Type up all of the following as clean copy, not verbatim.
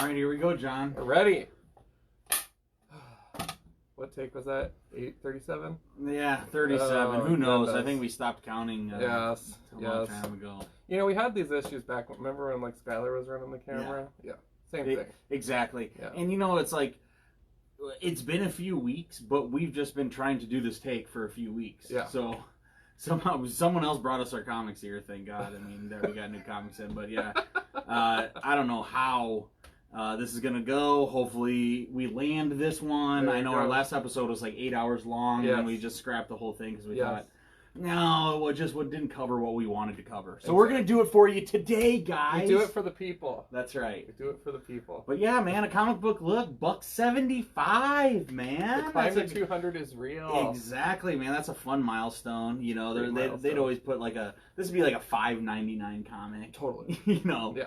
All right, here we go, John. We're ready. What take was that? 8:37? Yeah, 37. Who knows? Goodness. I think we stopped counting a long time ago. You know, we had these issues back. Remember when, like, Skylar was running the camera? Yeah. Same thing. Exactly. Yeah. And, you know, it's like, it's been a few weeks, but we've just been trying to do this take for a few weeks. Yeah. So, somehow, someone else brought us our comics here, thank God. I mean, there we got new comics in. But, yeah, I don't know how this is going to go. Hopefully, we land this one. I know our last episode was like 8 hours long, and we just scrapped the whole thing because we thought, no, it didn't cover what we wanted to cover. So we're going to do it for you today, guys. We do it for the people. That's right. We do it for the people. But yeah, man, a comic book look, $1.75, man. The climb to 200 is real. Exactly, man. That's a fun milestone. You know, they'd always put like this would be like a $5.99 comic. Totally. You know. Yeah.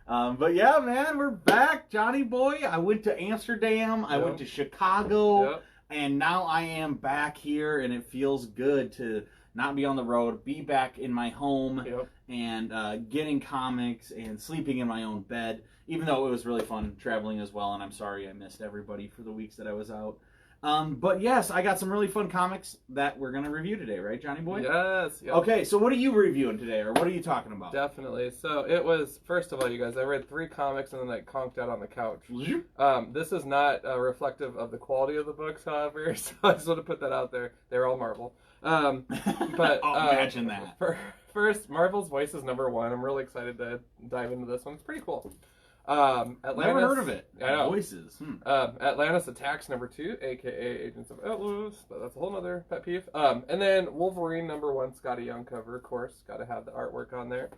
But yeah, man, we're back, Johnny boy. I went to Amsterdam. I went to Chicago. And now I am back here, and it feels good to not be on the road, be back in my home, and getting comics and sleeping in my own bed, even though it was really fun traveling as well, and I'm sorry I missed everybody for the weeks that I was out. But yes, I got some really fun comics that we're going to review today, right, Johnny boy? Yes. Yep. Okay, so what are you reviewing today, or what are you talking about? Definitely. So it was, first of all, you guys, I read 3 comics and then I conked out on the couch. This is not reflective of the quality of the books, however, so I just want to put that out there. They're all Marvel. But imagine that. First, Marvel's Voice is #1. I'm really excited to dive into this one. It's pretty cool. Atlantis, never heard of it. I know. Voices. Atlantis Attacks #2, aka Agents of Atlas, but that's a whole other pet peeve. And then Wolverine #1, Scotty Young cover, of course. Got to have the artwork on there.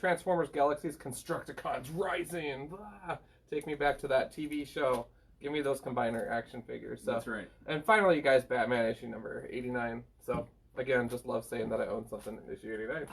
Transformers Galaxies Constructicons Rising. Blah. Take me back to that TV show. Give me those Combiner action figures. So. That's right. And finally, you guys, Batman issue number 89. So, again, just love saying that I own something in issue 89.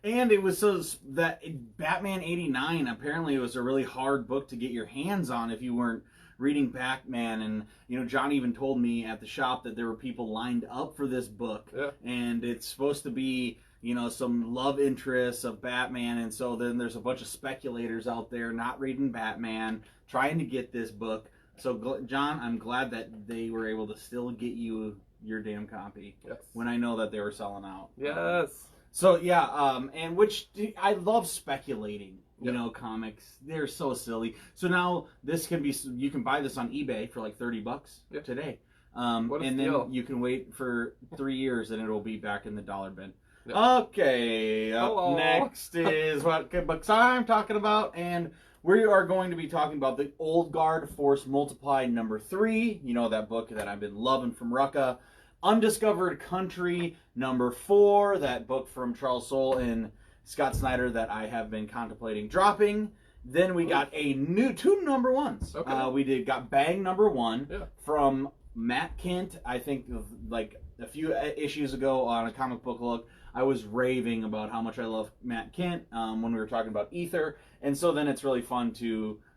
And it was so that Batman 89, apparently it was a really hard book to get your hands on if you weren't reading Batman. And, you know, John even told me at the shop that there were people lined up for this book. Yeah. And it's supposed to be, you know, some love interests of Batman. And so then there's a bunch of speculators out there not reading Batman, trying to get this book. So, John, I'm glad that they were able to still get you your damn copy. Yes. When I know that they were selling out. Yes. So, yeah, and which, I love speculating, you know, comics. They're so silly. So now, this can be, you can buy this on eBay for like $30 today. What a and steal. then you can wait for 3 years and it'll be back in the dollar bin. Yep. Okay, up next is what books I'm talking about, and we are going to be talking about the Old Guard Force Multiply #3. You know, that book that I've been loving from Rucka. Undiscovered Country #4, that book from Charles Soule and Scott Snyder that I have been contemplating dropping. Then we got a new 2 #1s. We got Bang #1 from Matt Kent. I think like a few issues ago on a comic book look, I was raving about how much I love Matt Kent when we were talking about Ether. And so then it's really fun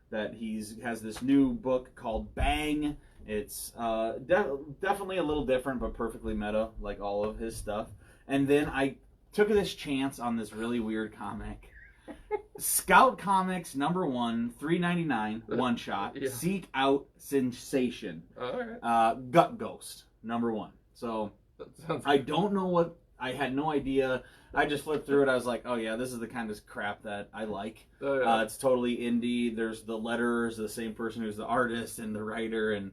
that has this new book called Bang. It's definitely a little different, but perfectly meta, like all of his stuff. And then I took this chance on this really weird comic. Scout Comics #1, $3.99, one shot. Seek Out Sensation. Gut Ghost #1. So I don't know what. I had no idea. I just flipped through it. I was like, oh yeah, this is the kind of crap that I like. It's totally indie. There's the letterers, the same person who's the artist and the writer, and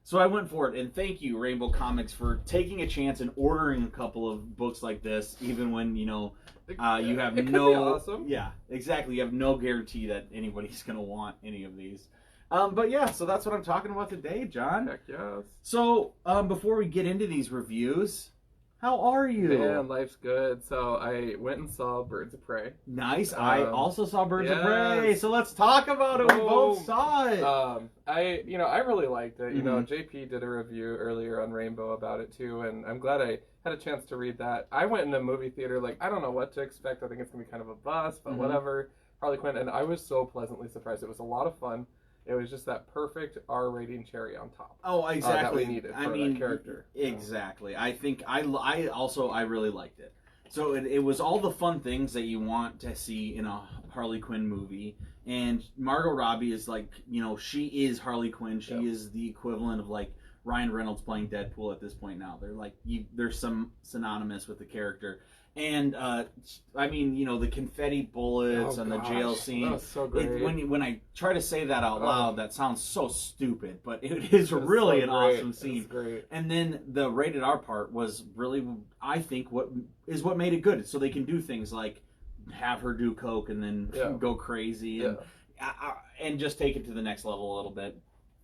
so I went for it. And thank you, Rainbow Comics, for taking a chance and ordering a couple of books like this, even when, you know, you have awesome. Yeah, exactly. You have no guarantee that anybody's gonna want any of these. But yeah, so that's what I'm talking about today, John. Heck yes. So before we get into these reviews, how are you? Man, life's good. So I went and saw Birds of Prey. Nice. I also saw Birds of Prey. So let's talk about it. We both saw it. I really liked it. You know, JP did a review earlier on Rainbow about it too, and I'm glad I had a chance to read that. I went in a movie theater like, I don't know what to expect. I think it's gonna be kind of a bust, but whatever. Harley Quinn, and I was so pleasantly surprised. It was a lot of fun. It was just that perfect R rating cherry on top. Oh, exactly. That we needed for that character. Exactly. I think I really liked it. So it was all the fun things that you want to see in a Harley Quinn movie. And Margot Robbie is like, she is Harley Quinn. She is the equivalent of like Ryan Reynolds playing Deadpool at this point now. They're like, there's some synonymous with the character. And the confetti bullets and the jail scene. That was so great. When I try to say that out loud, that sounds so stupid, but it is really an awesome scene. It's great. And then the rated R part was really, I think, what made it good. So they can do things like have her do coke and then go crazy and just take it to the next level a little bit.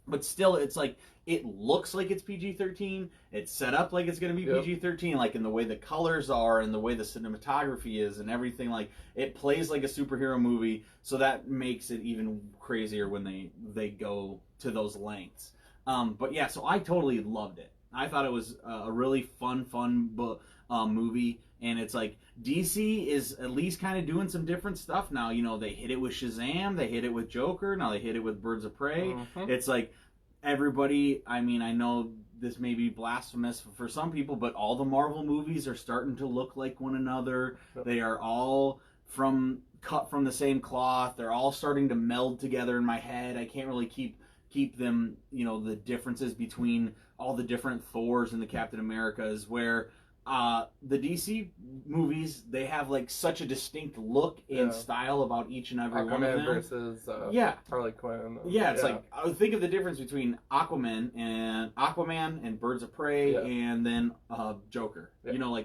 But still, it's like, it looks like it's PG-13. It's set up like it's going to be PG-13, like in the way the colors are and the way the cinematography is and everything. Like, it plays like a superhero movie, so that makes it even crazier when they go to those lengths. But yeah, so I totally loved it. I thought it was a really fun movie. And it's like, DC is at least kind of doing some different stuff now. They hit it with Shazam, they hit it with Joker, now they hit it with Birds of Prey. It's like, everybody, I know this may be blasphemous for some people, but all the Marvel movies are starting to look like one another. They are all cut from the same cloth. They're all starting to meld together in my head. I can't really keep them, the differences between all the different Thors and the Captain Americas, where the DC movies, they have like such a distinct look and style about each and every one of them. Versus Harley Quinn. It's like, I would think of the difference between Aquaman and Birds of Prey and then Joker.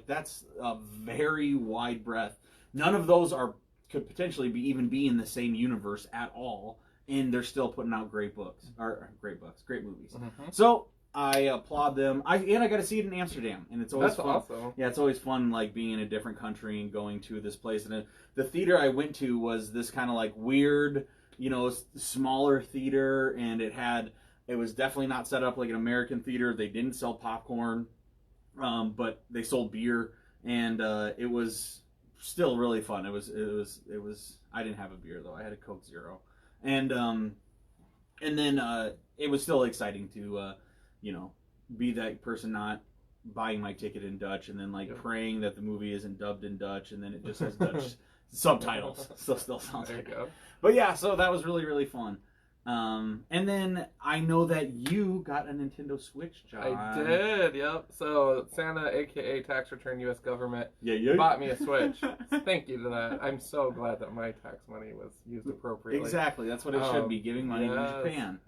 That's a very wide breadth. None of those could potentially be in the same universe at all, and they're still putting out great movies. So I applaud them. I got to see it in Amsterdam, and it's always fun. Awesome. Yeah, it's always fun, like being in a different country and going to this place. And the theater I went to was this kind of like weird, smaller theater, and it was definitely not set up like an American theater. They didn't sell popcorn, but they sold beer, and it was still really fun. It was. I didn't have a beer though. I had a Coke Zero, and then it was still exciting to. Be that person not buying my ticket in Dutch and then praying that the movie isn't dubbed in Dutch and then it just has Dutch subtitles. So still sounds like it. But yeah, so that was really, really fun. And then I know that you got a Nintendo Switch, John. I did, yep. So Santa, aka tax return U.S. government, bought me a Switch. Thank you to that. I'm so glad that my tax money was used appropriately. Exactly, that's what it should be, giving money to Japan.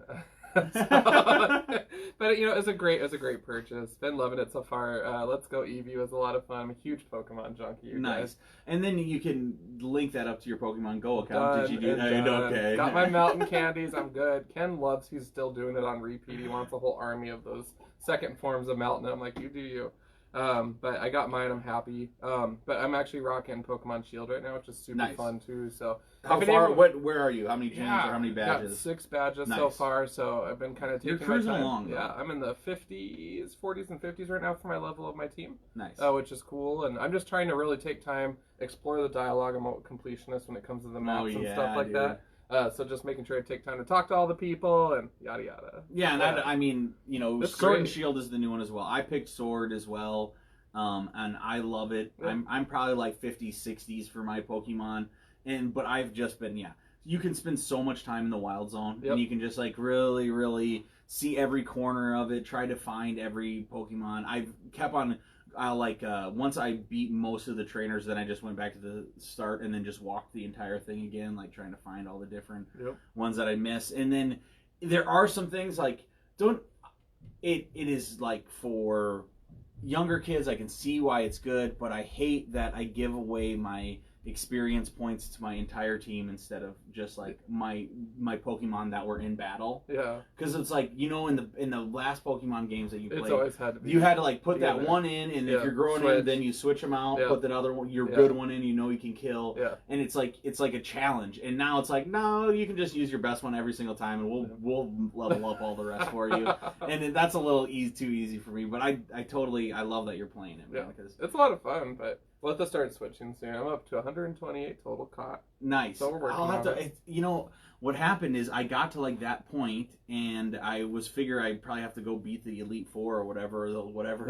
But it's a great purchase. Been loving it so far. Let's Go Eevee was a lot of fun. I'm a huge Pokemon junkie. Nice. And then you can link that up to your Pokemon Go account. Did you do that? Okay. Got my mountain candies. I'm good. Ken loves. He's still doing it on repeat. He wants a whole army of those second forms of Mountain. I'm like, you do you. But I got mine. I'm happy. But I'm actually rocking Pokemon Shield right now, which is super fun too. So how far? Where are you? How many gems or how many badges? Got 6 badges so far. So I've been kind of taking my time. Along. Yeah, I'm in the 40s and 50s right now for my level of my team. Nice. Which is cool, and I'm just trying to really take time, explore the dialogue. I'm a completionist when it comes to the maps and stuff like that. So just making sure I take time to talk to all the people and yada yada. Yeah, and Sword and Shield is the new one as well. I picked Sword as well, and I love it. Yeah. I'm probably like 50s, 60s for my Pokemon, but I've just been you can spend so much time in the Wild Zone, and you can just like really, really see every corner of it, try to find every Pokemon. I've kept on. Once I beat most of the trainers, then I just went back to the start and then just walked the entire thing again, like trying to find all the different ones that I miss. And then there are some things like it is like for younger kids, I can see why it's good, but I hate that I give away my experience points to my entire team instead of just like my Pokemon that were in battle. Yeah. Because it's like, in the last Pokemon games that you played, it's always had to be. You had to like put that one in, and if you're growing in, then you switch them out, put that other one, your good one in, you can kill. Yeah. And it's like a challenge. And now it's like, no, you can just use your best one every single time, and we'll level up all the rest for you. And that's a little too easy for me. But I love that you're playing it, man. Because it's a lot of fun, but We'll have to start switching soon. I'm up to 128 total caught. Nice. So we're working I'll have on to. it. You know what happened is I got to like that point, and I was figure I'd probably have to go beat the Elite Four or whatever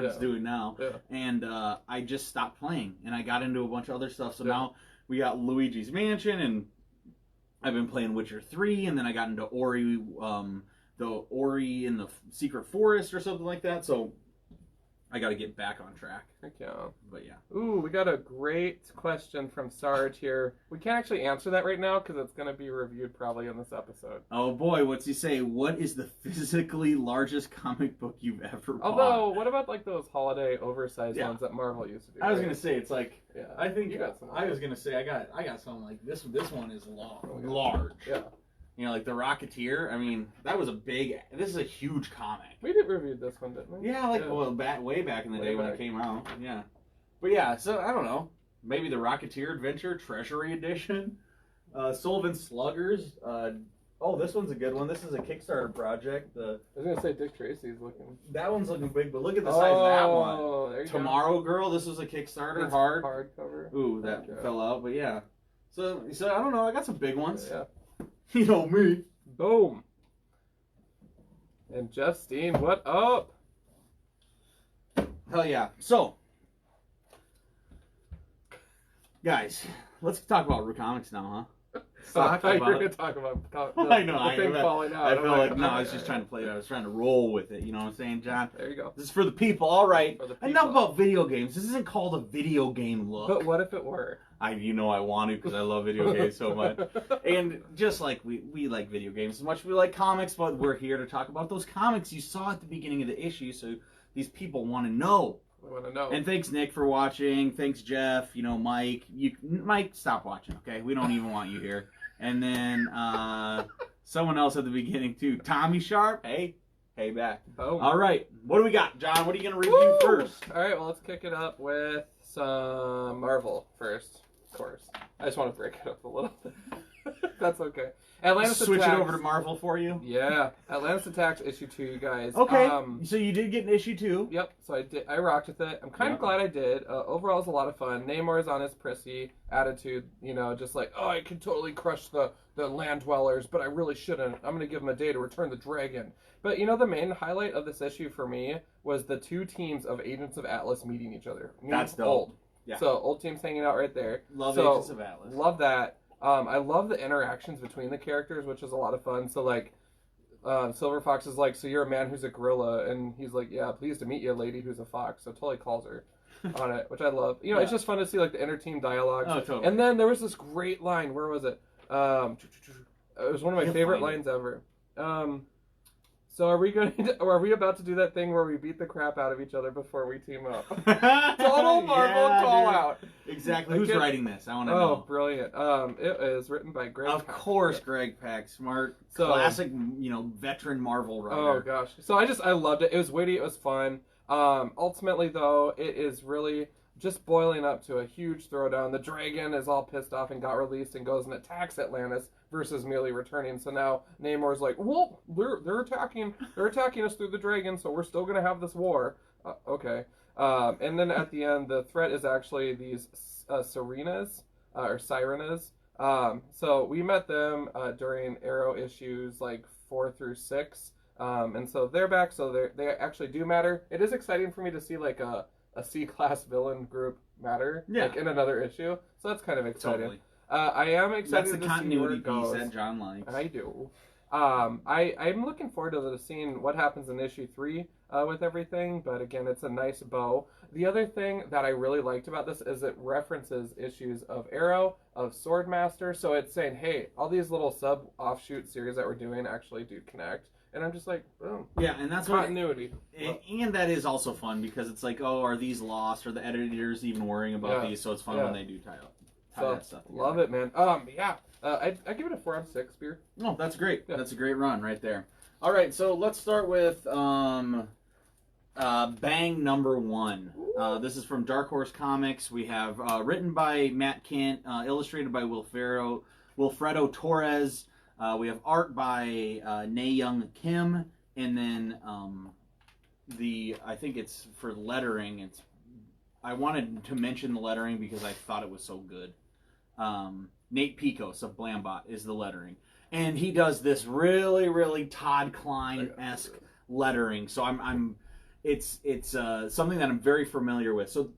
it's doing now. Yeah. And I just stopped playing, and I got into a bunch of other stuff. So Yeah. now we got Luigi's Mansion, and I've been playing Witcher 3, and then I got into Ori, the Ori in the Secret Forest or something like that. So I got to get back on track. Heck yeah. But yeah. Ooh, we got a great question from Sarge here. We can't actually answer that right now because it's going to be reviewed probably in this episode. Oh boy, what's he say? What is the physically largest comic book you've ever bought? Although, what about like those holiday oversized ones that Marvel used to do? I was gonna say it's like I think you got some. I was gonna say I got something like this. This one is large. Yeah. You know, like the Rocketeer. I mean, that was a big. This is a huge comic. We did review this one, didn't we? Yeah, well, way back in the day when it came out. Yeah, but yeah. So I don't know. Maybe the Rocketeer Adventure Treasury Edition, Sullivan Sluggers. Oh, this one's a good one. This is a Kickstarter project. I was gonna say Dick Tracy's looking. That one's looking big, but look at the size of that one. There you Tomorrow Girl. This was a Kickstarter it's hardcover. Ooh, that fell out, but yeah. So I don't know. I got some big ones. Yeah. You know me. Boom. And Justine, what up? Hell yeah. So, guys, let's talk about Root Comics now, huh? I thought you were going to talk about I know. the thing falling out. I feel like, no, I was just trying to play it. I was trying to roll with it. You know what I'm saying, John? There you go. This is for the people. All right. For the people. Enough about video games. This isn't called a video game look. But what if it were? I want to because I love video games so much. And just like we like video games as much as we like comics, but we're here to talk about those comics you saw at the beginning of the issue, so these people want to know. We want to know. And thanks, Nick, for watching. Thanks, Jeff. You know, Mike. Mike, stop watching, okay? We don't even want you here. And then someone else at the beginning, too. Tommy Sharp. Hey back. Boom. All right. What do we got, John? What are you going to review first? All right, well, let's kick it up with some Marvel first, of course. I just want to break it up a little bit. That's okay. Atlantis Switch Attacks. it over to Marvel for you? Yeah. Atlantis Attacks issue 2, you guys. Okay. So you did get an issue 2. Yep. So I did. I rocked with it. I'm kind of glad I did. Overall, it's a lot of fun. Namor's on his prissy attitude, you know, just like, oh, I can totally crush the land dwellers, but I really shouldn't. I'm going to give him a day to return the dragon. But, you know, the main highlight of this issue for me was the two teams of Agents of Atlas meeting each other. That's dope. Old. Yeah. So, old teams hanging out right there. Love Agents of Atlas. Love that. I love the interactions between the characters, which is a lot of fun. So, like, Silver Fox is like, so you're a man who's a gorilla, and he's like, yeah, pleased to meet you, lady who's a fox. So totally calls her on it, which I love. You know, it's just fun to see, like, the inter-team dialogues. Oh, totally. And then there was this great line. Where was it? It was one of my favorite lines ever. So are we about to do that thing where we beat the crap out of each other before we team up? Total Marvel call out. Exactly. Who's writing this? I want to know. Oh, brilliant. It is written by Greg Of Pak. course, Greg Pak. Smart, classic, veteran Marvel writer. Oh, gosh. So I loved it. It was witty. It was fun. Ultimately, though, it is really just boiling up to a huge throwdown. The dragon is all pissed off and got released and goes and attacks Atlantis versus merely returning. So now Namor's like, well, they're attacking us through the dragon, so we're still gonna have this war. Okay. And then at the end, the threat is actually these Sirenas or Sirenas. So we met them during Arrow issues like 4 through 6, and so they're back. So they actually do matter. It is exciting for me to see like a C-class villain group matter, like in another issue. So that's kind of exciting. Totally. I am excited to see continuity where it goes. piece that John likes. I do. I'm looking forward to seeing what happens in issue 3 with everything, but again, it's a nice bow. The other thing that I really liked about this is it references issues of Arrow, of Swordmaster, so it's saying, hey, all these little sub-offshoot series that we're doing actually do connect. And I'm just like, boom. Yeah, and that's continuity. And that is also fun because it's like, oh, are these lost? Are the editors even worrying about these? So it's fun when they do tie that stuff together. Love it, man. I give it a 4 out of 6 beer. Oh, that's great. Yeah. That's a great run right there. All right, so let's start with Bang number 1. This is from Dark Horse Comics. We have written by Matt Kent, illustrated by Wilfredo Torres. We have art by Nae Young Kim, and then I think it's for lettering, it's I wanted to mention the lettering because I thought it was so good. Nate Picos of Blambot is the lettering, and he does this really, really Todd Klein-esque lettering. So it's something that I'm very familiar with. So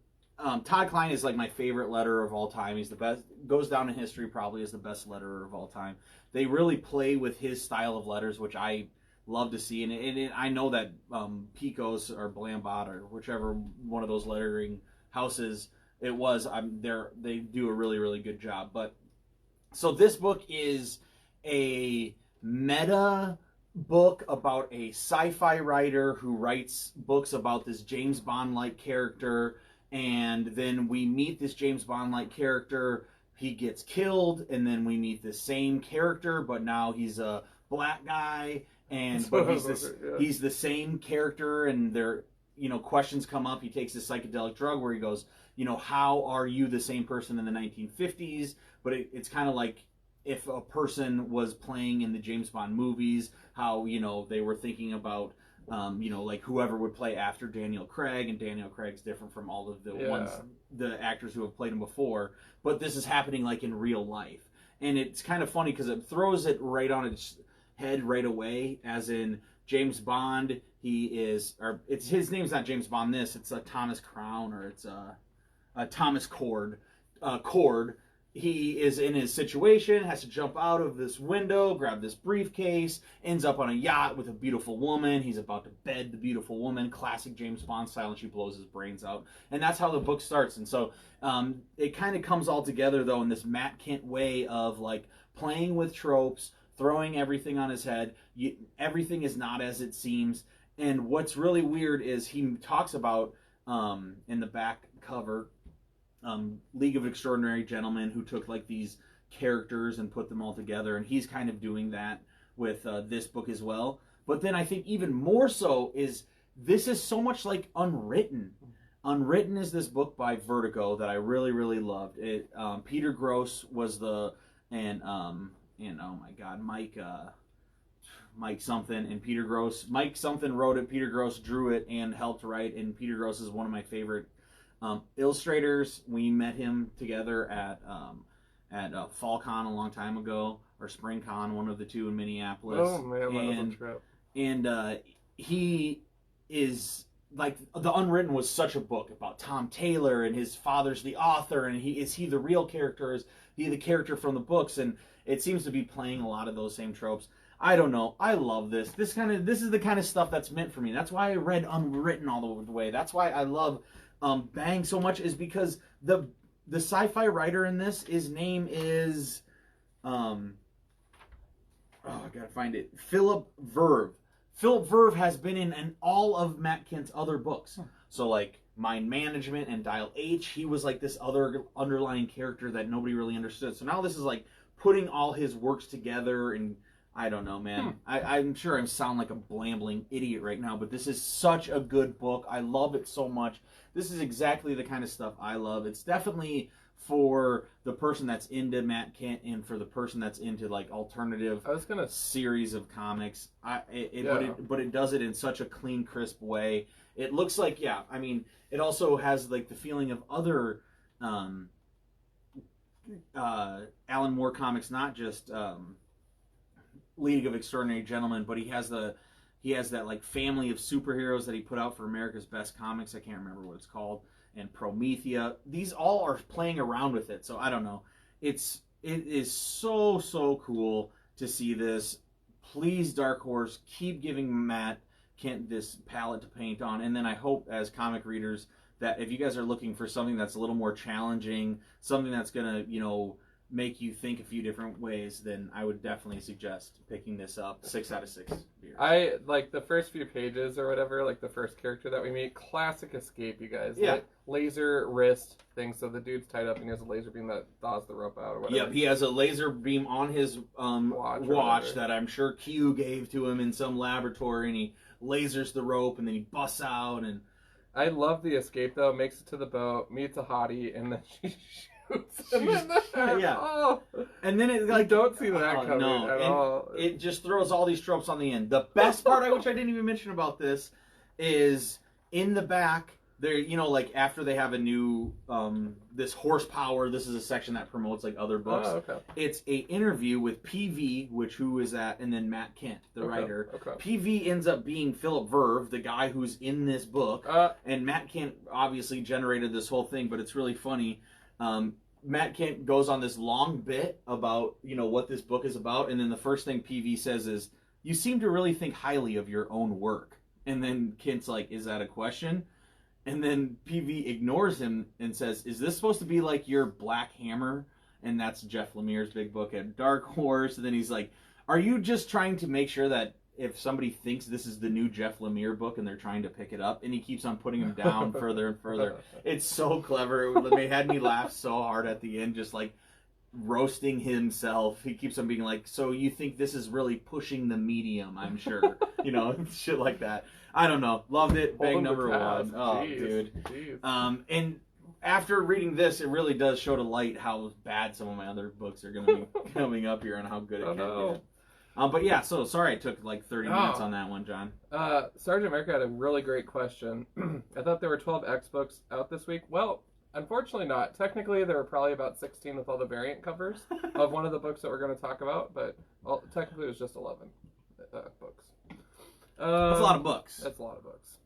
Todd Klein is like my favorite letterer of all time. He's the best, goes down in history probably as the best letterer of all time. They really play with his style of letters, which I love to see. And I know that Picos or Blambot or whichever one of those lettering houses it was, they do a really, really good job. But so this book is a meta book about a sci-fi writer who writes books about this James Bond-like character, and then we meet this James Bond-like character. He gets killed, and then we meet the same character, but now he's a black guy, but he's the same character, and there, questions come up. He takes this psychedelic drug where he goes, how are you the same person in the 1950s? But it's kind of like if a person was playing in the James Bond movies, how, they were thinking about, like whoever would play after Daniel Craig, and Daniel Craig's different from all of the actors who have played him before. But this is happening like in real life. And it's kind of funny because it throws it right on its head right away, as in James Bond, his name's not James Bond it's Thomas Crown, or it's Thomas Cord. He is in his situation, has to jump out of this window, grab this briefcase, ends up on a yacht with a beautiful woman. He's about to bed the beautiful woman, classic James Bond style, and she blows his brains out. And that's how the book starts. And so it kind of comes all together, though, in this Matt Kent way of like playing with tropes, throwing everything on his head. Everything is not as it seems. And what's really weird is he talks about, in the back cover, League of Extraordinary Gentlemen, who took like these characters and put them all together, and he's kind of doing that with this book as well. But then I think even more so is this is so much like Unwritten. Unwritten is this book by Vertigo that I really, really loved. It Peter Gross was oh my God, Mike something, and Peter Gross, Mike something wrote it, Peter Gross drew it and helped write, and Peter Gross is one of my favorite illustrators. We met him together at FallCon a long time ago, or SpringCon, one of the two in Minneapolis. Oh man, that was a trip. And he is like, The Unwritten was such a book about Tom Taylor, and his father's the author, and is he the real character? Is he the character from the books? And it seems to be playing a lot of those same tropes. I don't know. I love this. This is the kind of stuff that's meant for me. That's why I read Unwritten all the way. That's why I love Bang so much, is because the sci-fi writer in this, his name is I gotta find it. Philip Verve. Philip Verve has been in all of Matt Kent's other books. So like Mind Management and Dial H, he was like this other underlying character that nobody really understood. So now this is like putting all his works together, and I don't know, man. I'm sure I sound like a blambling idiot right now, but this is such a good book. I love it so much. This is exactly the kind of stuff I love. It's definitely for the person that's into Matt Kent, and for the person that's into like alternative series of comics. But it does it in such a clean, crisp way. It looks like, I mean, it also has like the feeling of other Alan Moore comics, not just League of Extraordinary Gentlemen, but he has that like family of superheroes that he put out for America's Best Comics. I can't remember what it's called. And Promethea. These all are playing around with it. So I don't know. It is so, so cool to see this. Please, Dark Horse, keep giving Matt Kent this palette to paint on. And then I hope, as comic readers, that if you guys are looking for something that's a little more challenging, something that's going to, make you think a few different ways, then I would definitely suggest picking this up. 6 out of 6 beers. I like the first few pages or whatever, like the first character that we meet, classic Escape, you guys. Yeah. Like, laser wrist thing, so the dude's tied up and he has a laser beam that thaws the rope out or whatever. Yep, he has a laser beam on his watch that I'm sure Q gave to him in some laboratory, and he lasers the rope and then he busts out. And I love the escape though. Makes it to the boat, meets a hottie, and then she and then it like, you don't see that coming at all. It just throws all these tropes on the end. The best part, which I didn't even mention about this, is in the back they're, you know, like after they have a new this horsepower, this is a section that promotes like other books. Oh, okay. It's a interview with PV, who is that, and then Matt Kent, the writer. PV ends up being Philip Verve, the guy who's in this book, and Matt Kent obviously generated this whole thing, but it's really funny. Matt Kent goes on this long bit about, you know, what this book is about, and then the first thing PV says is, "You seem to really think highly of your own work." And then Kent's like, "Is that a question?" And then PV ignores him and says, "Is this supposed to be like your Black Hammer?" And that's Jeff Lemire's big book at Dark Horse. And then he's like, "Are you just trying to make sure that if somebody thinks this is the new Jeff Lemire book and they're trying to pick it up?" And he keeps on putting him down further and further. It's so clever. It had me laugh so hard at the end, just like roasting himself. He keeps on being like, "So you think this is really pushing the medium, I'm sure." You know, shit like that. I don't know. Loved it. Bang number one. Oh, dude. And after reading this, it really does show to light how bad some of my other books are going to be coming up here and how good it can get. But yeah, so sorry I took like 30 minutes on that one, John. Sergeant America had a really great question. I thought there were 12 X books out this week. Well, unfortunately not. Technically, there were probably about 16 with all the variant covers of one of the books that we're going to talk about, but technically it was just 11 books. That's a lot of books. That's a lot of books.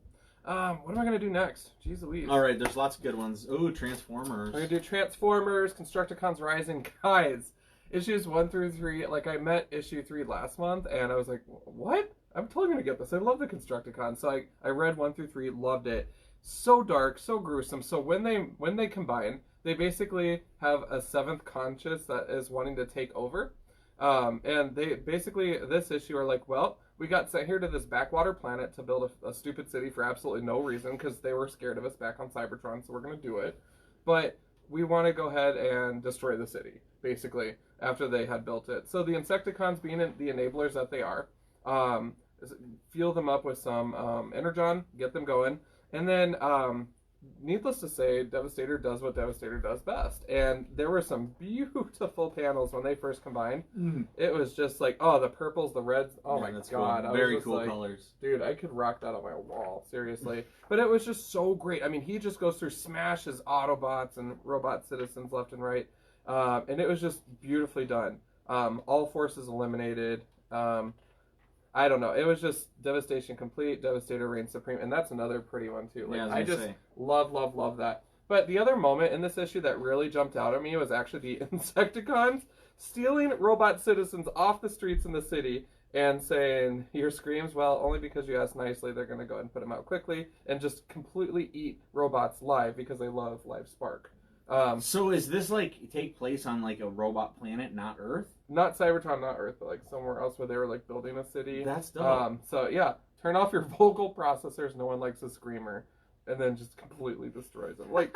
What am I going to do next? Jeez Louise. All right, there's lots of good ones. Ooh, Transformers. We're going to do Transformers, Constructicons Rising. Guys, issues 1 through 3. Like, I met issue 3 last month, and I was like, what? I'm totally going to get this. I love the Constructicons. So I read 1 through 3, loved it. So dark, so gruesome. So when they combine, they basically have a 7th conscious that is wanting to take over. And they basically, this issue, are like, well, we got sent here to this backwater planet to build a stupid city for absolutely no reason because they were scared of us back on Cybertron, so we're going to do it. But we want to go ahead and destroy the city, basically, after they had built it. So the Insecticons, being the enablers that they are, fuel them up with some energon, get them going, and then needless to say, Devastator does what Devastator does best. And there were some beautiful panels when they first combined. It was just like, oh, the purples, the reds. Oh, my God. Cool. Very cool colors. Dude, I could rock that on my wall. Seriously. But it was just so great. I mean, he just goes through, smashes Autobots and robot citizens left and right. And it was just beautifully done. All forces eliminated. I don't know. It was just Devastation complete, Devastator reigns supreme, and that's another pretty one too. Like, I just love that. But the other moment in this issue that really jumped out at me was actually the Insecticons stealing robot citizens off the streets in the city and saying, "Your screams, well, only because you asked nicely, they're going to go ahead and put them out quickly," and just completely eat robots live because they love live spark. So is this like take place on like a robot planet, not Earth? Not Cybertron, not Earth, but like somewhere else where they were like building a city. That's dope. So yeah, turn off your vocal processors. No one likes a screamer, and then just completely destroys them. Like,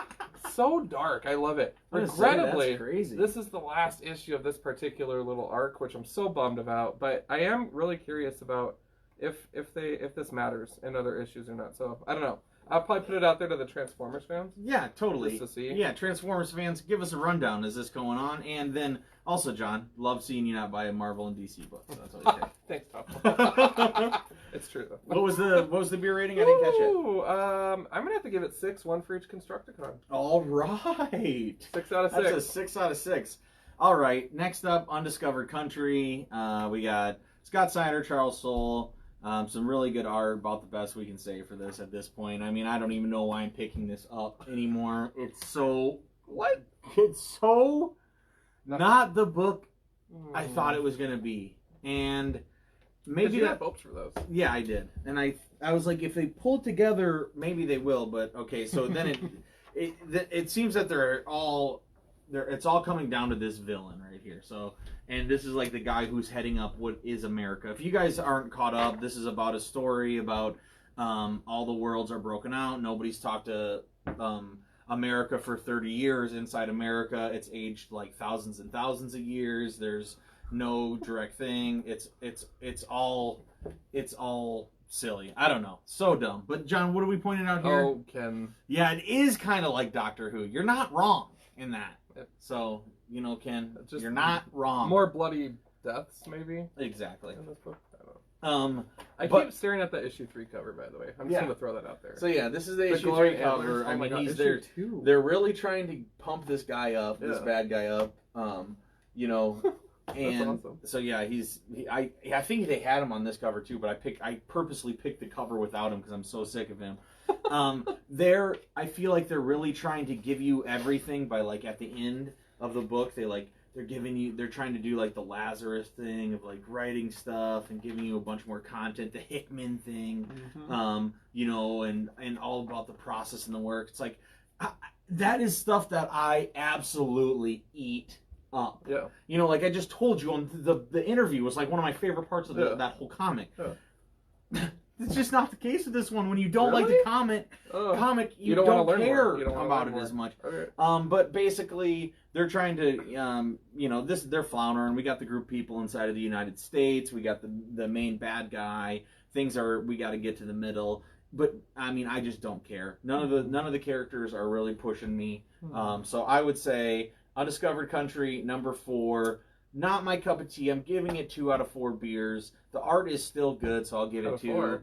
so dark. I love it. Regrettably, that's crazy. This is the last issue of this particular little arc, which I'm so bummed about. But I am really curious about if this matters in other issues or not. So I don't know. I'll probably put it out there to the Transformers fans. Yeah, totally. Just to see. Yeah, Transformers fans, give us a rundown. Is this going on? And then also, John, love seeing you not buy a Marvel and DC book. So that's all you say. Thanks, Tom. It's true though. What was the beer rating? I didn't catch it. I'm gonna have to give it 6, 1 for each Constructicon. All right. 6 out of 6. That's a 6 out of 6. All right. Next up, Undiscovered Country. We got Scott Snyder, Charles Soule. Some really good art, about the best we can say for this at this point. I mean, I don't even know why I'm picking this up anymore. It's so... What? It's so... Not the book I thought it was going to be. And maybe you had hopes for those. Yeah, I did. And I was like, if they pull together, maybe they will. But, okay, so then it seems that it's all coming down to this villain right here. So... And this is like the guy who's heading up what is America. If you guys aren't caught up, this is about a story about all the worlds are broken out. Nobody's talked to America for 30 years. Inside America, it's aged like thousands and thousands of years. There's no direct thing. It's all silly. I don't know. So dumb. But John, what are we pointing out here? Oh, Ken. Yeah, it is kind of like Doctor Who. You're not wrong in that. So... You know, Ken, you're not wrong. More bloody deaths, maybe? Exactly. In this book? I don't know. I keep staring at that issue 3 cover, by the way. I'm just going to throw that out there. So yeah, this is the issue 3 cover. I mean, he's there. They're really trying to pump this guy up, this bad guy up. You know, and awesome. So yeah, I think they had him on this cover too, but I purposely picked the cover without him because I'm so sick of him. I feel like they're really trying to give you everything by like at the end of the book they're trying to do like the Lazarus thing of like writing stuff and giving you a bunch more content, the Hickman thing, you know, and all about the process and the work. It's like that is stuff that I absolutely eat up. Yeah. You know, like I just told you on the interview was like one of my favorite parts of that whole comic. Yeah. It's just not the case with this one. When you don't like the comic, you don't care about it as much. Okay. But basically, they're trying to, you know, they're floundering. We got the group people inside of the United States. We got the main bad guy. We got to get to the middle. But I mean, I just don't care. None of the characters are really pushing me. So I would say Undiscovered Country, number 4. Not my cup of tea. I'm giving it 2 out of 4 beers. The art is still good, so I'll give it 2.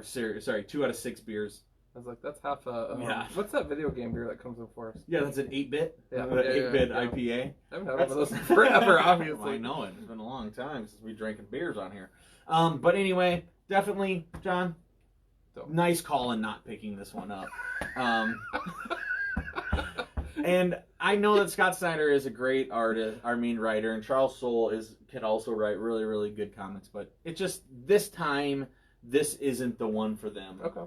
Sorry, 2 out of 6 beers. I was like, that's half a... What's that video game beer that comes in for us? Yeah, that's an 8-bit. Yeah, 8-bit IPA. I haven't had one of those forever, obviously. I know it. It's been a long time since we drank beers on here. But anyway, definitely, John, nice call in not picking this one up. And I know that Scott Snyder is a great artist, writer, and Charles Soule can also write really, really good comics. But it just this time, this isn't the one for them. Okay.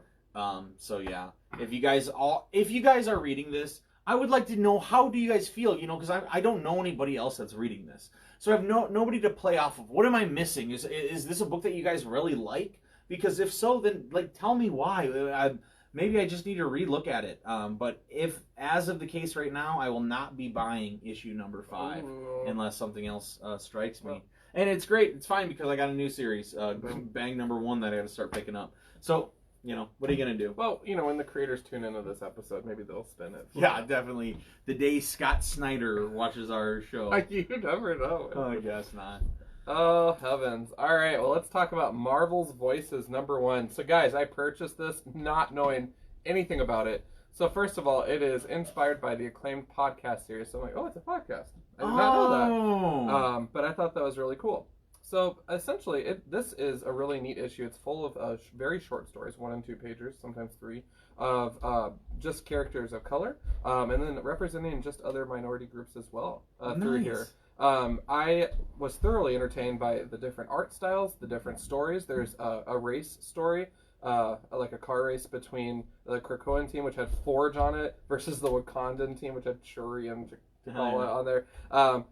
So yeah, if you guys are reading this, I would like to know, how do you guys feel? You know, because I don't know anybody else that's reading this, so I have nobody to play off of. What am I missing? Is this a book that you guys really like? Because if so, then like tell me why. Maybe I just need to relook at it. But if, as of the case right now, I will not be buying issue number 5 unless something else strikes me. And it's great. It's fine because I got a new series, Bang number 1, that I got to start picking up. So, you know, what are you going to do? Well, you know, when the creators tune into this episode, maybe they'll spin it. Yeah, definitely. The day Scott Snyder watches our show. You never know. Oh, I guess not. Oh, heavens. All right, well, let's talk about Marvel's Voices, number 1. So, guys, I purchased this not knowing anything about it. So, first of all, it is inspired by the acclaimed podcast series. So, I'm like, oh, it's a podcast. I did not know that. But I thought that was really cool. So, essentially, this is a really neat issue. It's full of very short stories, 1 and 2 pagers, sometimes 3, of just characters of color, and then representing just other minority groups as well through here. I was thoroughly entertained by the different art styles, the different stories. There's a race story, like a car race between the Krakoan team, which had Forge on it, versus the Wakandan team, which had Shuri and T'Challa on there.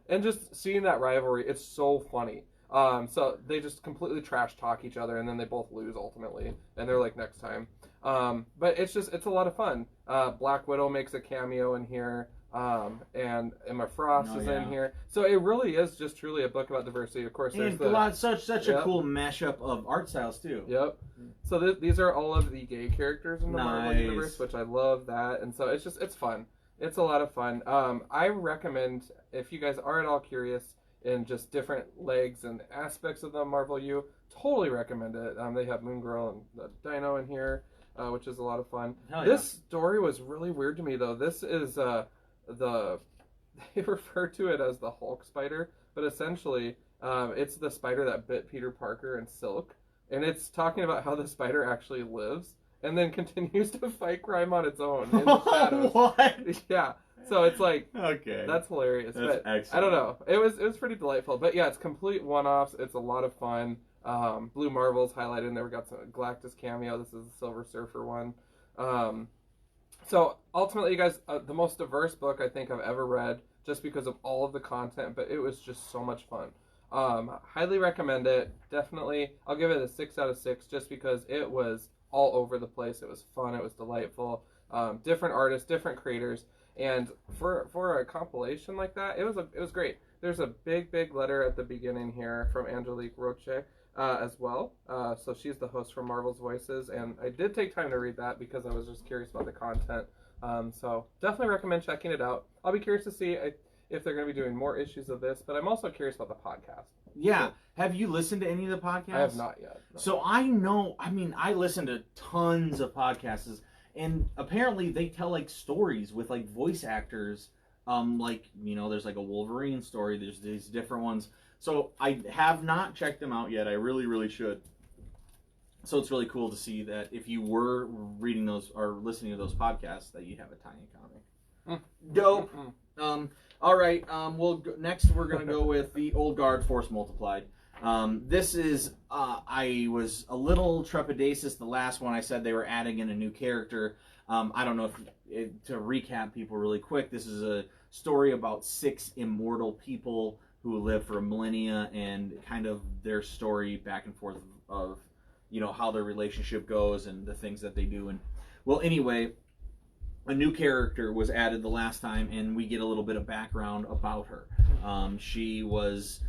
And just seeing that rivalry, it's so funny. So they just completely trash talk each other, and then they both lose ultimately, and they're like, next time. But it's a lot of fun. Black Widow makes a cameo in here. And Emma Frost is in here, so it really is just truly a book about diversity. Of course, there's such a cool mashup of art styles too. Yep. So these are all of the gay characters in the Marvel universe, which I love that, and so it's fun. It's a lot of fun. I recommend, if you guys are at all curious in just different legs and aspects of the Marvel U, totally recommend it. They have Moon Girl and the Dino in here, which is a lot of fun. This story was really weird to me though. This is they refer to it as the Hulk spider, but essentially it's the spider that bit Peter Parker and Silk, and it's talking about how the spider actually lives and then continues to fight crime on its own in the shadows. What? Yeah. So it's like, okay, that's hilarious. That's excellent. I don't know. It was pretty delightful, but yeah, it's complete one-offs. It's a lot of fun. Blue Marvel's highlighted in there. We got some Galactus cameo. This is the Silver Surfer one. So ultimately, you guys, the most diverse book I think I've ever read, just because of all of the content, but it was just so much fun. Highly recommend it. Definitely, I'll give it a 6 out of 6, just because it was all over the place. It was fun. It was delightful. Different artists, different creators, and for a compilation like that, it was great. There's a big letter at the beginning here from Angelique Roche. As well. So she's the host for Marvel's Voices, and I did take time to read that because I was just curious about the content. So definitely recommend checking it out. I'll be curious to see if they're going to be doing more issues of this, but I'm also curious about the podcast. Yeah. Have you listened to any of the podcasts? I have not yet. No. So I listen to tons of podcasts, and apparently they tell like stories with like voice actors. Like, there's like a Wolverine story. There's these different ones. So I have not checked them out yet. I really, really should. So it's really cool to see that if you were reading those or listening to those podcasts, that you have a tiny comic. Dope. All right. Next we're gonna go with the Old Guard Force Multiplied. This is I was a little trepidatious the last one. I said they were adding in a new character. I don't know to recap people really quick. This is a story about 6 immortal people who live for a millennia and kind of their story back and forth of how their relationship goes and the things that they do. And well, anyway, a new character was added the last time, and we get a little bit of background about her. She was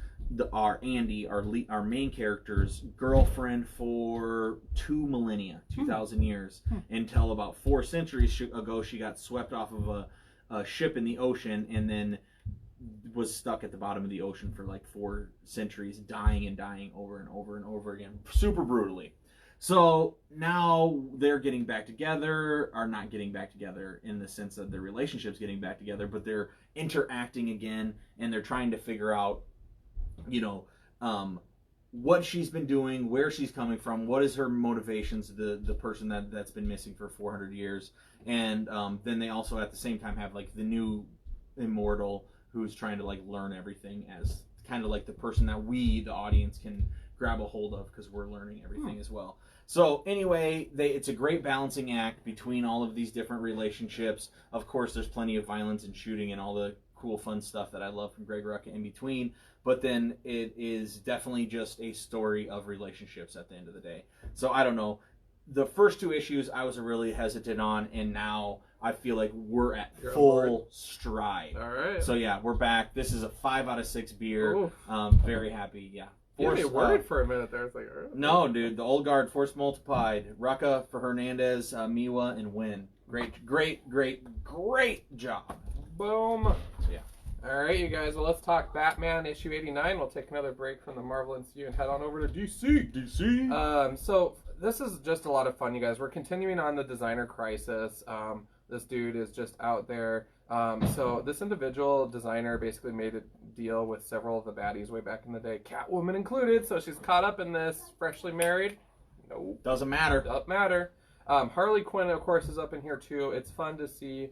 our main character's girlfriend for 2 millennia, 2,000 years, until about 4 centuries ago. She got swept off of a ship in the ocean, and then was stuck at the bottom of the ocean for like 4 centuries, dying and dying over and over and over again, super brutally. So now they're getting back together, or not getting back together in the sense that their relationship's getting back together, but they're interacting again, and they're trying to figure out, what she's been doing, where she's coming from, what is her motivations, the person that's been missing for 400 years. And then they also at the same time have like the new immortal who's trying to like learn everything as kind of like the person that we, the audience, can grab a hold of because we're learning everything as well. So anyway, it's a great balancing act between all of these different relationships. Of course, there's plenty of violence and shooting and all the cool, fun stuff that I love from Greg Rucka in between. But then it is definitely just a story of relationships at the end of the day. So I don't know. The first 2 issues I was really hesitant on, and now I feel like we're at full stride. All right. So yeah, we're back. This is a 5 out of 6 beer. Very happy. Yeah. You worried for a minute there. It's like, no, dude. The Old Guard Force Multiplied. Rucka for Hernandez, Miwa, and Wynn. Great job. Boom. Yeah. All right, you guys. Well, let's talk Batman issue 89. We'll take another break from the Marvel MCU and head on over to DC. So this is just a lot of fun, you guys. We're continuing on the designer crisis. This dude is just out there. So this individual designer basically made a deal with several of the baddies way back in the day, Catwoman included. So she's caught up in this, freshly married. Nope. Doesn't matter. Doesn't matter. Harley Quinn, of course, is up in here too. It's fun to see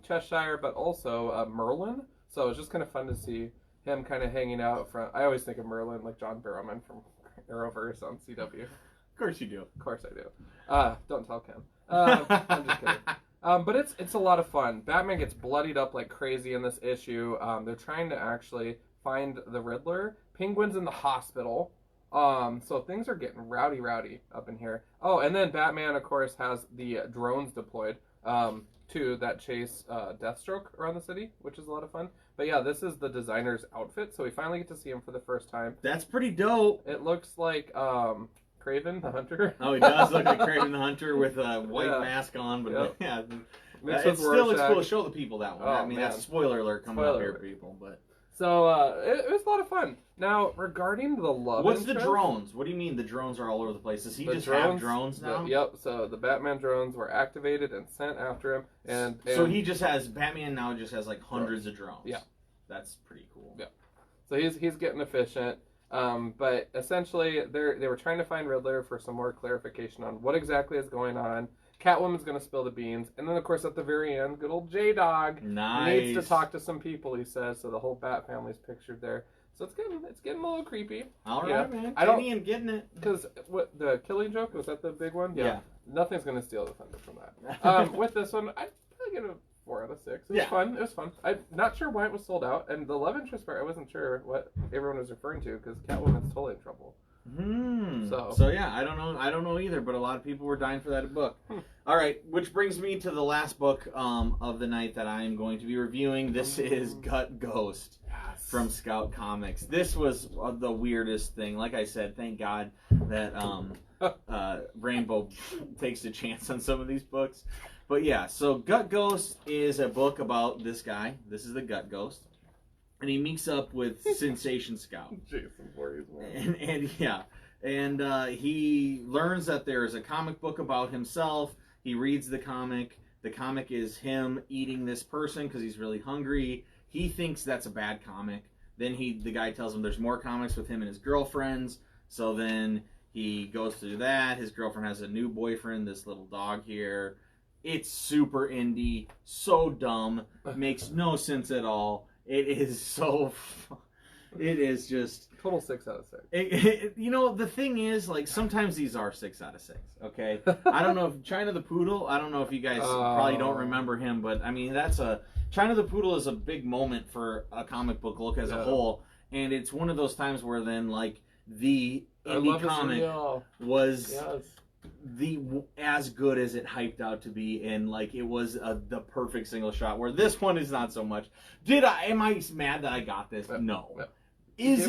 Cheshire, but also Merlin. So it's just kind of fun to see him kind of hanging out front. I always think of Merlin like John Barrowman from Arrowverse on CW. Of course you do. Of course I do. Don't tell Ken. I'm just kidding. But it's a lot of fun. Batman gets bloodied up like crazy in this issue. They're trying to actually find the Riddler. Penguin's in the hospital. So things are getting rowdy up in here. Oh, and then Batman, of course, has the drones deployed too that chase Deathstroke around the city, which is a lot of fun. But yeah, this is the designer's outfit, so we finally get to see him for the first time. That's pretty dope. It looks like Kraven the Hunter. Oh, he does look like Kraven the Hunter with a white mask on, but yeah, it still looks cool. Show the people that one. I mean, that's a spoiler alert coming up here, people. But so it was a lot of fun. Now, regarding the love what's the drones? What do you mean the drones are all over the place? Does he just have drones now? Yep. So the Batman drones were activated and sent after him, and so he just has Batman now just has like hundreds of drones. Yeah, that's pretty cool. Yeah. So he's getting efficient. But essentially, they were trying to find Riddler for some more clarification on what exactly is going on. Catwoman's going to spill the beans. And then, of course, at the very end, good old J-Dog needs to talk to some people, he says. So the whole Bat family's pictured there. So it's getting a little creepy. All right, man. Kenny and getting it. Because what the Killing Joke, was that the big one? Yeah. Nothing's going to steal the thunder from that. With this one, I'd probably give it a 4 out of 6. It was fun. It was fun. I'm not sure why it was sold out. And the love interest part, I wasn't sure what everyone was referring to because Catwoman's totally in trouble. So yeah, I don't know either, but a lot of people were dying for that book. All right, which brings me to the last book of the night that I am going to be reviewing. This is Gut Ghost from Scout Comics. This was the weirdest thing. Like I said, thank God that Rainbow takes a chance on some of these books. But yeah, so Gut Ghost is a book about this guy. This is the Gut Ghost. and he meets up with Sensation Scout. Jason Voorhees, man. And he learns that there's a comic book about himself. He reads the comic. The comic is him eating this person because he's really hungry. He thinks that's a bad comic. Then the guy tells him there's more comics with him and his girlfriends. So then he goes through that. His girlfriend has a new boyfriend, this little dog here. It's super indie, so dumb, makes no sense at all. It is so... It is just... Total 6 out of 6. You know, the thing is, like, sometimes these are 6 out of 6, okay? I don't know if... China the Poodle, I don't know if you guys probably don't remember him, but, I mean, China the Poodle is a big moment for a comic book look as a whole, and it's one of those times where then, like, the indie comic was as good as it hyped out to be, and, like, it was the perfect single shot, where this one is not so much. Am I mad that I got this? No. Is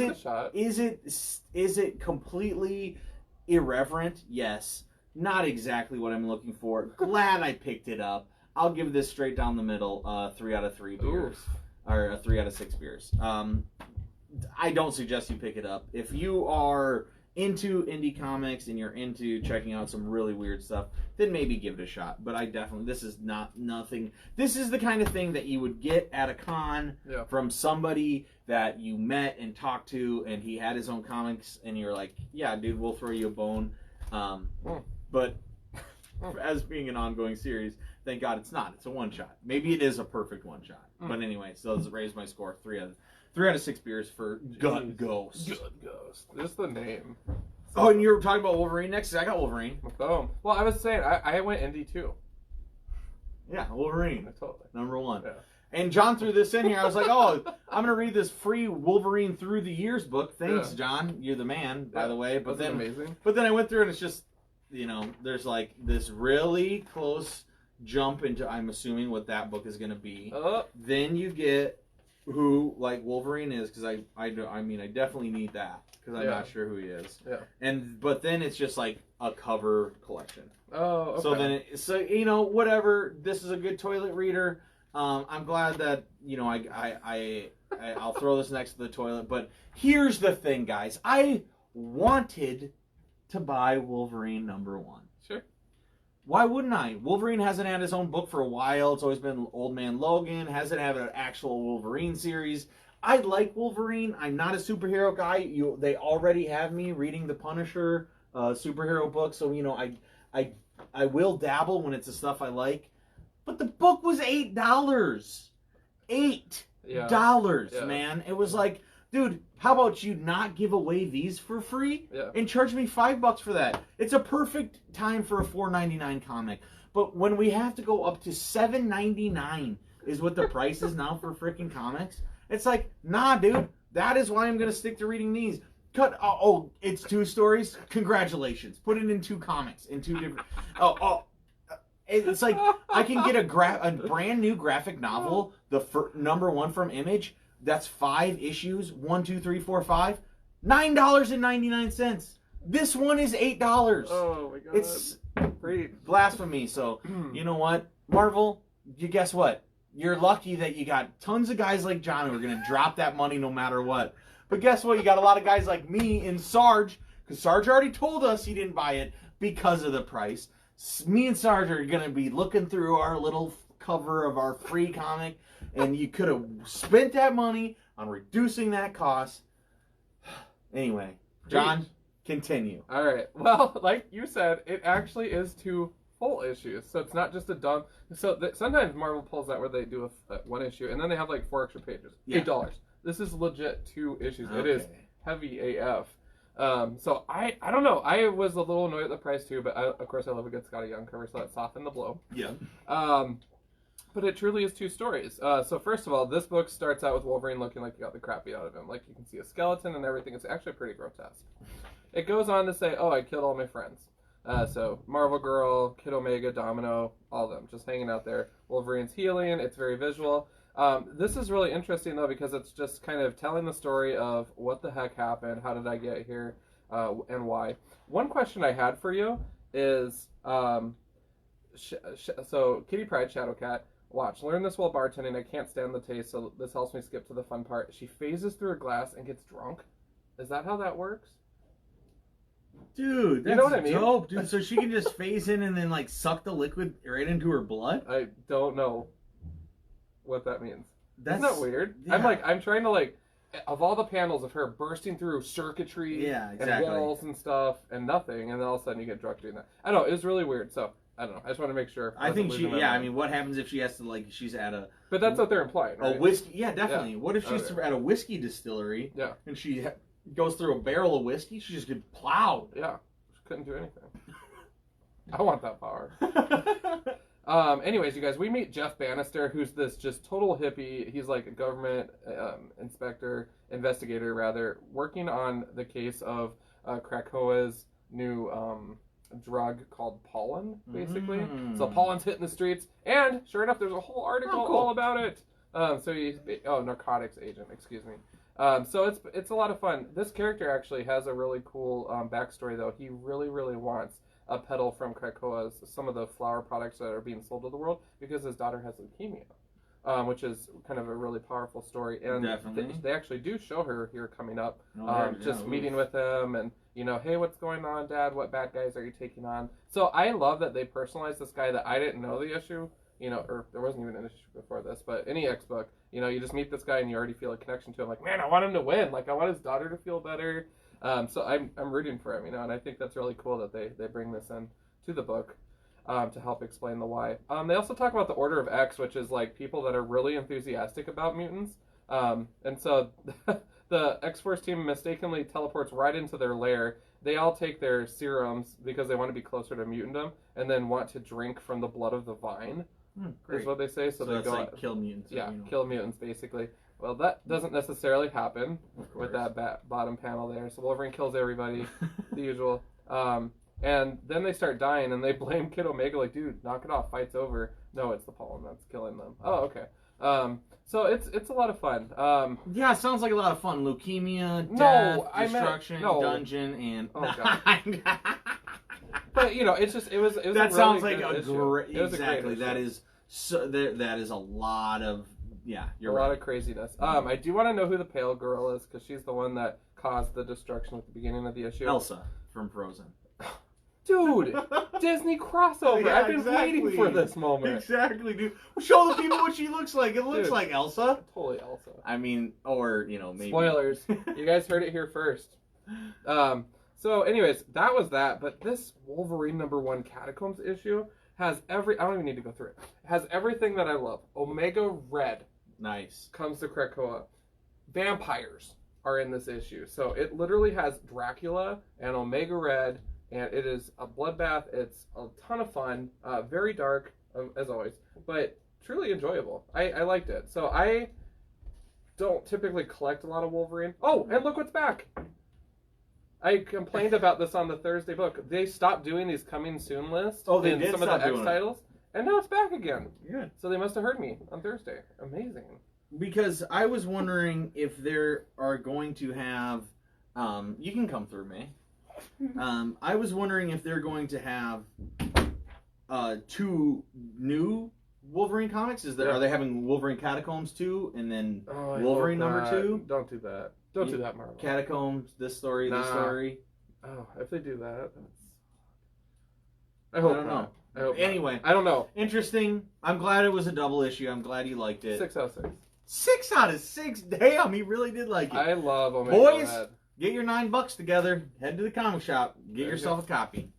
it completely irreverent? Yes. Not exactly what I'm looking for. Glad I picked it up. I'll give this straight down the middle 3 out of 3 beers. Or 3 out of 6 beers. I don't suggest you pick it up. If you are into indie comics and you're into checking out some really weird stuff, then maybe give it a shot. But this is nothing. This is the kind of thing that you would get at a con from somebody that you met and talked to, and he had his own comics, and you're like, yeah, dude, we'll throw you a bone. But as being an ongoing series, thank God it's not. It's a one-shot. Maybe it is a perfect one-shot. But anyway, so let's raise my score 3 out of 6 beers for Gut Ghost. Gut Ghost. Just the name. Oh, and you were talking about Wolverine next? I got Wolverine. Boom. Well, I was saying, I went indie too. Yeah, Wolverine. Totally. Number 1. Yeah. And John threw this in here. I was like, oh, I'm going to read this free Wolverine Through the Years book. Thanks, John. You're the man, by the way. But then, amazing. But then I went through and it's just, you know, there's like this really close jump into, I'm assuming, what that book is going to be. Then you get who, like, Wolverine is, because I definitely need that, because I'm not sure who he is. Yeah. But then it's just like a cover collection. Oh, okay. So you know, whatever. This is a good toilet reader. I'm glad that, you know, I'll throw this next to the toilet. But here's the thing, guys. I wanted to buy Wolverine #1. Sure. Why wouldn't I? Wolverine hasn't had his own book for a while. It's always been Old Man Logan. Hasn't had an actual Wolverine series. I like Wolverine. I'm not a superhero guy. They already have me reading the Punisher superhero book. So, you know, I will dabble when it's the stuff I like. But the book was $8. $8, man. It was like, dude, how about you not give away these for free and charge me $5 for that? It's a perfect time for a $4.99 comic. But when we have to go up to $7.99 is what the price is now for freaking comics, it's like, nah, dude. That is why I'm gonna stick to reading these. It's 2 stories. Congratulations. Put it in 2 comics in 2 different. It's like I can get a brand new graphic novel, the #1 from Image. That's 5 issues. 1, 2, 3, 4, 5. $9.99. This one is $8. Oh my god! It's blasphemy. So you know what, Marvel? You guess what? You're lucky that you got tons of guys like John who are gonna drop that money no matter what. But guess what? You got a lot of guys like me and Sarge, because Sarge already told us he didn't buy it because of the price. Me and Sarge are going to be looking through our little cover of our free comic, and you could have spent that money on reducing that cost. Anyway, John, continue. All right. Well, like you said, it actually is 2 full issues, so it's not just a dumb. So sometimes Marvel pulls that where they do a 1 issue, and then they have like 4 extra pages. $8. This is legit 2 issues. Okay. It is heavy AF. So I don't know. I was a little annoyed at the price too, but of course I love a good Scotty Young cover, so that softened the blow. Yeah. But it truly is 2 stories. So first of all, this book starts out with Wolverine looking like he got the crap beat out of him. Like you can see a skeleton and everything. It's actually pretty grotesque. It goes on to say, I killed all my friends. So Marvel Girl, Kid Omega, Domino, all of them just hanging out there. Wolverine's healing. It's very visual. This is really interesting, though, because it's just kind of telling the story of what the heck happened, how did I get here, and why. One question I had for you is, so Kitty Pryde, Shadowcat, Watch. Learn this while bartending. I can't stand the taste, so this helps me skip to the fun part. She phases through a glass and gets drunk. Is that how that works? Dude, that's you know what I mean? dope, dude. So she can just phase in and then like suck the liquid right into her blood? I don't know what that means. That's Isn't that weird? Yeah. I'm trying to like, of all the panels of her bursting through circuitry and walls and stuff and nothing, and then all of a sudden you get drunk doing that. I don't know. It was really weird. So I don't know. I just want to make sure. I think she. Yeah, I mean, what happens if she has to like? She's at a. But that's what they're implying, right? A whiskey. Yeah, definitely. Yeah. What if she's at a whiskey distillery? Yeah. And she goes through a barrel of whiskey? She just gets plowed. Yeah. She couldn't do anything. I want that power. Anyways, you guys, we meet Jeff Bannister, who's this just total hippie. He's like a government investigator, rather, working on the case of Krakoa's new drug called pollen, basically. So pollen's hitting the streets, and sure enough, there's a whole article all about it. Narcotics agent, excuse me. So it's a lot of fun. This character actually has a really cool backstory, though. He really, really wants a peddle from Krakoa's, some of the flower products that are being sold to the world, because his daughter has leukemia, which is kind of a really powerful story. And they actually do show her here coming up, meeting with him and, hey, what's going on, Dad? What bad guys are you taking on? So I love that they personalized this guy that I didn't know the issue, or there wasn't even an issue before this, but any X book, you just meet this guy and you already feel a connection to him. Like, man, I want him to win. Like, I want his daughter to feel better. So I'm rooting for him, and I think that's really cool that they bring this in to the book to help explain the why. They also talk about the Order of X, which is like people that are really enthusiastic about mutants. And so the X-Force team mistakenly teleports right into their lair. They all take their serums because they want to be closer to mutantdom and then want to drink from the blood of the vine, is what they say. So they go like kill mutants. Yeah, kill mutants, basically. Well, that doesn't necessarily happen with that bottom panel there. So Wolverine kills everybody, the usual. And then they start dying, and they blame Kid Omega, like, dude, knock it off, fight's over. No, it's the pollen that's killing them. Oh, okay. So it's a lot of fun. Yeah, it sounds like a lot of fun. Leukemia, death, destruction, dungeon, and... Oh, God. But, it's just, it was that a really sounds like a great... Exactly, that is a lot of... Yeah, you're right. A lot of craziness. I do want to know who the pale girl is, because she's the one that caused the destruction at the beginning of the issue. Elsa from Frozen. Dude, Disney crossover. Yeah, I've been waiting for this moment. Exactly, dude. Show the people what she looks like. It looks like Elsa. Totally Elsa. I mean, or, maybe. Spoilers. You guys heard it here first. So, anyways, that was that. But this Wolverine #1 Catacombs issue has I don't even need to go through it. It has everything that I love. Omega Red. Nice. Comes to Krakoa. Vampires are in this issue. So it literally has Dracula and Omega Red, and it is a bloodbath. It's a ton of fun. Very dark, as always, but truly enjoyable. I liked it. So I don't typically collect a lot of Wolverine. Oh, and look what's back. I complained about this on the Thursday book. They stopped doing these coming soon lists in some of the X titles, and now it's back again. Good. So they must have heard me on Thursday. Amazing. Because I was wondering if there are going to have, you can come through me. I was wondering if they're going to have 2 new Wolverine comics. Are they having Wolverine Catacombs 2 and then Wolverine #2? Don't do that. Don't do that, Marvel. Catacombs, this story, this story. Oh, if they do that, I don't know. Anyway, I don't know. Interesting. I'm glad it was a double issue. I'm glad you liked it. 6 out of 6. 6 out of 6. Damn, he really did like it. I love Omega Boys, Red. Get your $9 together. Head to the comic shop. Get yourself a copy.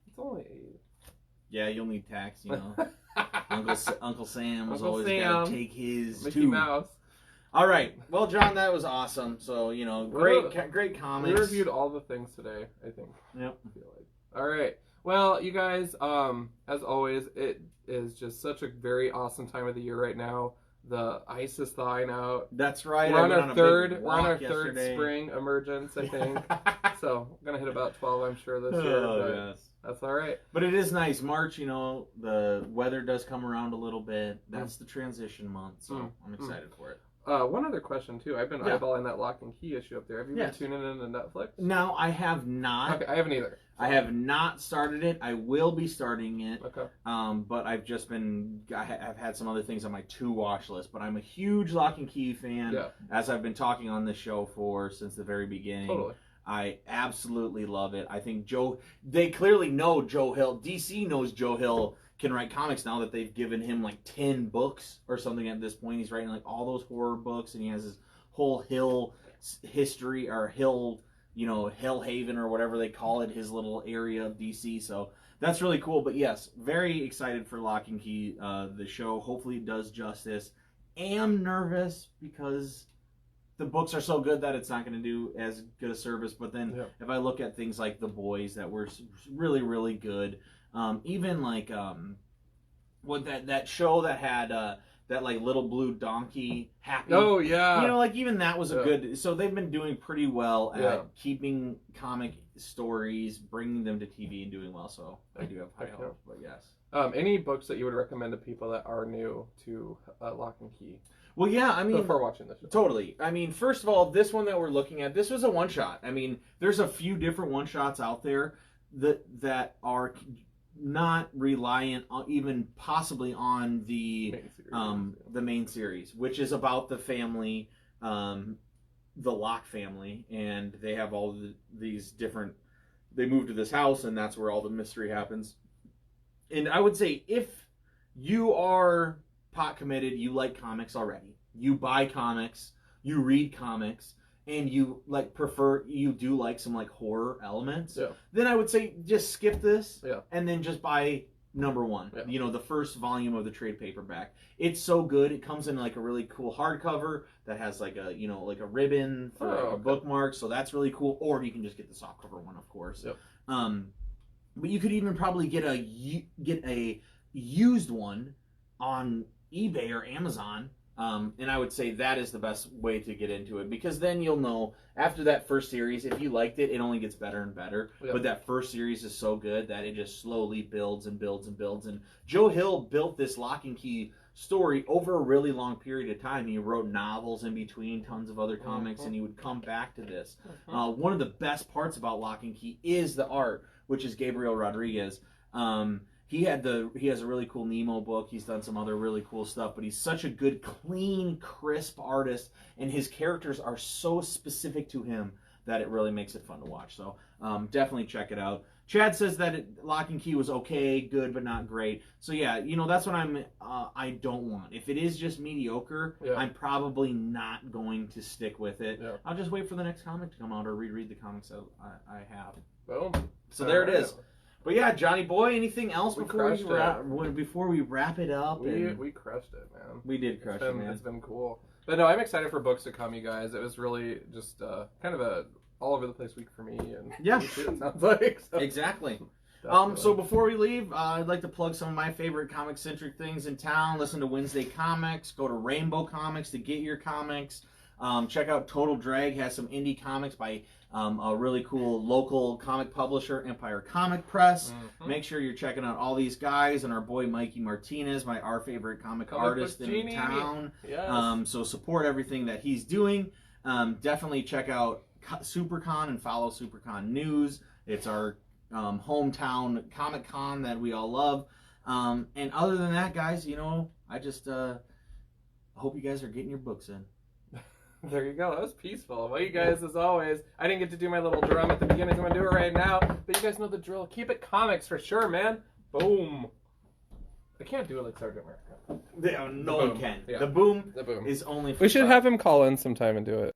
It's only 8. Yeah, you'll need tax. Uncle Sam was always got to take his Mickey Mouse. All right. Well, John, that was awesome. So, great comics. We reviewed all the things today, I think. Yep. I feel like. All right. Well, you guys, as always, it is just such a very awesome time of the year right now. The ice is thawing out. That's right. We're on our third spring emergence, I think. So, I'm going to hit about 12, I'm sure, this year. But yes. That's all right. But it is nice. March, the weather does come around a little bit. That's the transition month, so I'm excited for it. One other question too. I've been eyeballing that Lock and Key issue up there. Have you been tuning into Netflix? No, I have not. Okay, I haven't either. I have not started it. I will be starting it. Okay. But I've just been. I've had some other things on my to-watch list. But I'm a huge Lock and Key fan. Yeah. As I've been talking on this show since the very beginning. Totally. I absolutely love it. I think they clearly know Joe Hill. DC knows Joe Hill can write comics now that they've given him like 10 books or something at this point. He's writing like all those horror books, and he has his whole Hill history, or Hill, Hell Haven or whatever they call it, his little area of DC. So that's really cool. But yes, very excited for Lock and Key, the show. Hopefully it does justice. Am nervous because the books are so good that it's not going to do as good a service. But then if I look at things like The Boys that were really, really good, even like what that show that had that like little blue donkey Happy. Oh yeah. Like even that was a good. So they've been doing pretty well at keeping comic stories, bringing them to TV, and doing well. So I do have high hopes. But yes. Any books that you would recommend to people that are new to Lock and Key? Well, yeah, I mean, before watching this show. Totally. I mean, first of all, this one that we're looking at, this was a one-shot. I mean, there's a few different one-shots out there that are not reliant on, even possibly on the main series, which is about the family, the Locke family, and they have all these different. They move to this house, and that's where all the mystery happens. And I would say if you are pot committed, you like comics already, you buy comics, you read comics, and you you do like some like horror elements, then I would say just skip this and then just buy number one, the first volume of the trade paperback. It's so good. It comes in like a really cool hardcover that has like a like a ribbon for a bookmark, so that's really cool. Or you can just get the softcover one, of course. But you could even probably get a used one on eBay or Amazon, and I would say that is the best way to get into it, because then you'll know after that first series, if you liked it, it only gets better and better. But that first series is so good that it just slowly builds and builds and builds. And Joe Hill built this Lock and Key story over a really long period of time. He wrote novels in between, tons of other comics, and he would come back to this. One of the best parts about Lock and Key is the art, which is Gabriel Rodriguez. He has a really cool Nemo book. He's done some other really cool stuff, but he's such a good, clean, crisp artist, and his characters are so specific to him that it really makes it fun to watch. So definitely check it out. Chad says that Lock and Key was okay, good, but not great. So yeah, that's what I don't want. If it is just mediocre, I'm probably not going to stick with it. I'll just wait for the next comic to come out or reread the comics that I have. Boom. So there it is. But yeah, Johnny boy, anything else before we wrap it up? We crushed it, man. We did crush it, man. It's been cool. But no, I'm excited for books to come, you guys. It was really just kind of a all over the place week for me, and it sounds like so. Exactly. So before we leave, I'd like to plug some of my favorite comic-centric things in town. Listen to Wednesday Comics. Go to Rainbow Comics to get your comics. Check out Total Drag, has some indie comics by a really cool local comic publisher, Empire Comic Press. Make sure you're checking out all these guys and our boy Mikey Martinez, our favorite comic artist in town. Yes. So support everything that he's doing. Definitely check out SuperCon and follow SuperCon News. It's our hometown Comic Con that we all love. And other than that, guys, I just hope you guys are getting your books in. There you go. That was peaceful. Well, you guys, as always, I didn't get to do my little drum at the beginning. I'm going to do it right now. But you guys know the drill. Keep it comics for sure, man. Boom. I can't do it like Sergeant America. No one can. The boom is only for We should have him call in sometime and do it.